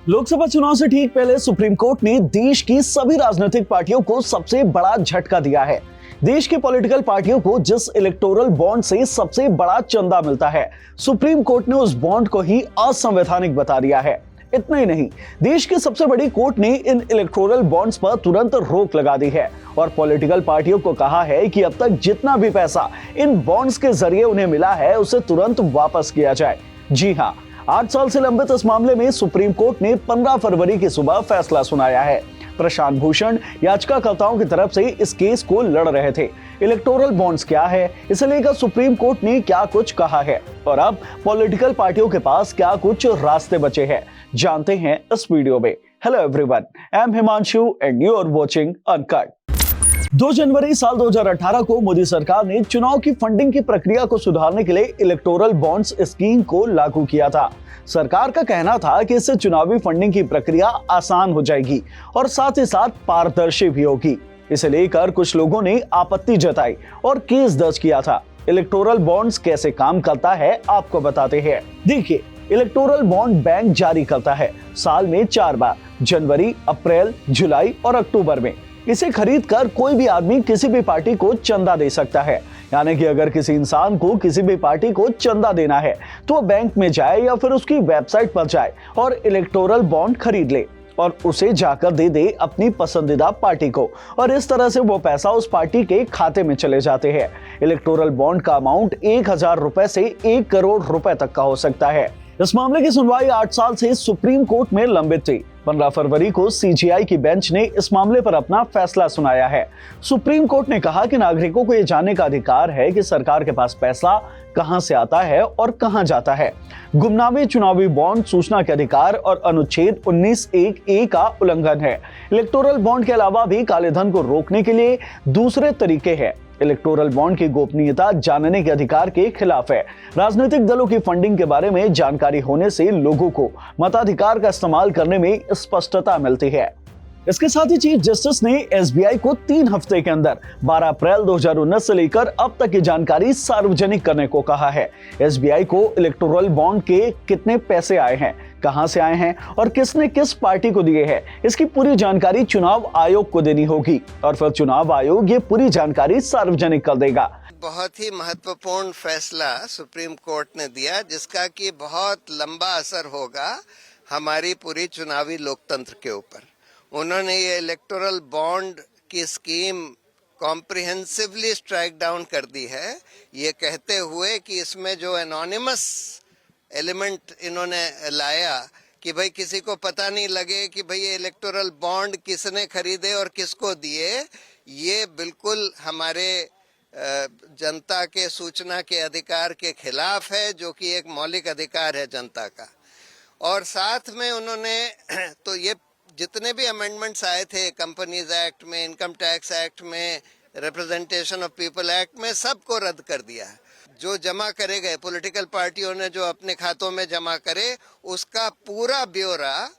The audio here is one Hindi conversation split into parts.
लोकसभा चुनाव से ठीक पहले सुप्रीम कोर्ट ने देश की सभी राजनीतिक पार्टियों को सबसे बड़ा झटका दिया है। देश की पॉलिटिकल पार्टियों को जिस इलेक्टोरल बॉन्ड से सबसे बड़ा चंदा मिलता है, सुप्रीम कोर्ट ने उस बॉन्ड को ही असंवैधानिक बता दिया है। इतना ही नहीं, देश की सबसे बड़ी कोर्ट ने इन इलेक्टोरल बॉन्ड्स पर तुरंत रोक लगा दी है और पॉलिटिकल पार्टियों को कहा है कि अब तक जितना भी पैसा इन बॉन्ड्स के जरिए उन्हें मिला है उसे तुरंत वापस किया जाए। जी हां, 8 साल से लंबित इस मामले में सुप्रीम कोर्ट ने 15 फरवरी की सुबह फैसला सुनाया है। प्रशांत भूषण याचिकाकर्ताओं की तरफ से इस केस को लड़ रहे थे। इलेक्टोरल बॉन्ड्स क्या है, इसे लेकर सुप्रीम कोर्ट ने क्या कुछ कहा है और अब पॉलिटिकल पार्टियों के पास क्या कुछ रास्ते बचे हैं, जानते हैं इस वीडियो में। Hello everyone, I am Himanshu and you are watching Uncut. 2 जनवरी साल 2018 को मोदी सरकार ने चुनाव की फंडिंग की प्रक्रिया को सुधारने के लिए इलेक्टोरल बॉन्ड्स स्कीम को लागू किया था। सरकार का कहना था कि इससे चुनावी फंडिंग की प्रक्रिया आसान हो जाएगी और साथ ही साथ पारदर्शी भी होगी। इसे लेकर कुछ लोगों ने आपत्ति जताई और केस दर्ज किया था। इलेक्टोरल बॉन्ड्स कैसे काम करता है आपको बताते हैं। देखिए, इलेक्टोरल बॉन्ड बैंक जारी करता है साल में 4 बार, जनवरी, अप्रैल, जुलाई और अक्टूबर में। इसे खरीद कर कोई भी आदमी किसी भी पार्टी को चंदा दे सकता है। यानी कि अगर किसी इंसान को किसी भी पार्टी को चंदा देना है तो वो बैंक में जाए या फिर उसकी वेबसाइट पर जाए और इलेक्टोरल बॉन्ड खरीद ले और उसे जाकर दे दे अपनी पसंदीदा पार्टी को, और इस तरह से वो पैसा उस पार्टी के खाते में चले जाते हैं। इलेक्टोरल बॉन्ड का अमाउंट 1000 रुपए से 1 करोड़ रुपए तक का हो सकता है। इस मामले की सुनवाई 8 साल से सुप्रीम कोर्ट में लंबित थी। 15 फरवरी को सीजेआई की बेंच ने इस मामले पर अपना फैसला सुनाया है। सुप्रीम कोर्ट ने कहा कि नागरिकों को यह जानने का अधिकार है कि सरकार के पास पैसा कहां से आता है और कहां जाता है। गुमनामी चुनावी बॉन्ड सूचना के अधिकार और अनुच्छेद 19(1)(a) का उल्लंघन है। इलेक्टोरल बॉन्ड के अलावा भी काले धन को रोकने के लिए दूसरे तरीके हैं। इलेक्टोरल बॉन्ड की गोपनीयता जानने के अधिकार के खिलाफ है। राजनीतिक दलों की फंडिंग के बारे में जानकारी होने से लोगों को मताधिकार का इस्तेमाल करने में स्पष्टता मिलती है। इसके साथ ही चीफ जस्टिस ने एसबीआई को 3 हफ्ते के अंदर 12 अप्रैल 2019 से लेकर अब तक की जानकारी सार्वजनिक करने को कहा है। एसबीआई को इलेक्टोरल बॉन्ड के कितने पैसे आए हैं, कहां से आए हैं और किसने किस पार्टी को दिए हैं, इसकी पूरी जानकारी चुनाव आयोग को देनी होगी और फिर चुनाव आयोग ये पूरी जानकारी सार्वजनिक कर देगा। बहुत ही महत्वपूर्ण फैसला सुप्रीम कोर्ट ने दिया, जिसका कि बहुत लंबा असर होगा हमारी पूरी चुनावी लोकतंत्र के ऊपर। उन्होंने ये इलेक्टोरल बॉन्ड की स्कीम कॉम्प्रिहेंसिवली स्ट्राइक डाउन कर दी है, ये कहते हुए कि इसमें जो एनोनिमस एलिमेंट इन्होंने लाया कि भाई किसी को पता नहीं लगे कि भाई ये इलेक्टोरल बॉन्ड किसने खरीदे और किसको दिए, ये बिल्कुल हमारे जनता के सूचना के अधिकार के खिलाफ है, जो कि एक मौलिक अधिकार है जनता का। और साथ में उन्होंने तो ये जितने भी अमेंडमेंट्स आए थे कंपनीज एक्ट में, इनकम टैक्स एक्ट में, रिप्रेजेंटेशन ऑफ पीपल एक्ट में, सबको रद्द कर दिया है। जो जमा करे गए पॉलिटिकल पार्टियों ने जो अपने खातों में जमा करे, उसका पूरा ब्यौरा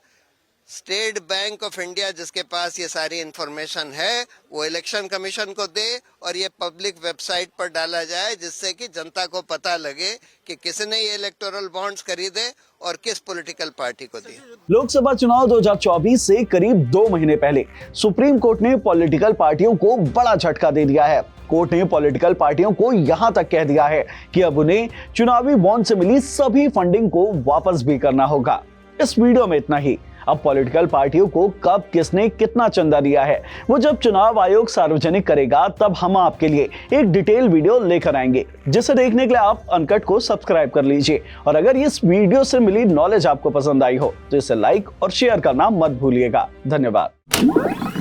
स्टेट बैंक ऑफ इंडिया, जिसके पास ये सारी इंफॉर्मेशन है, वो इलेक्शन कमीशन को दे और ये पब्लिक वेबसाइट पर डाला जाए, जिससे कि जनता को पता लगे कि किसने ये इलेक्टोरल बॉन्ड्स खरीदे और किस पॉलिटिकल पार्टी को दिए। लोकसभा चुनाव 2024 से करीब 2 महीने पहले सुप्रीम कोर्ट ने पॉलिटिकल पार्टियों को बड़ा झटका दे दिया है। कोर्ट ने पॉलिटिकल पार्टियों को यहां तक कह दिया है कि अब उन्हें चुनावी बॉन्ड से मिली सभी फंडिंग को वापस भी करना होगा। इस वीडियो में इतना ही। अब पॉलिटिकल पार्टियों को कब किसने कितना चंदा दिया है, वो जब चुनाव आयोग सार्वजनिक करेगा तब हम आपके लिए एक डिटेल वीडियो लेकर आएंगे, जिसे देखने के लिए आप अनकट को सब्सक्राइब कर लीजिए। और अगर इस वीडियो से मिली नॉलेज आपको पसंद आई हो तो इसे लाइक और शेयर करना मत भूलिएगा। धन्यवाद।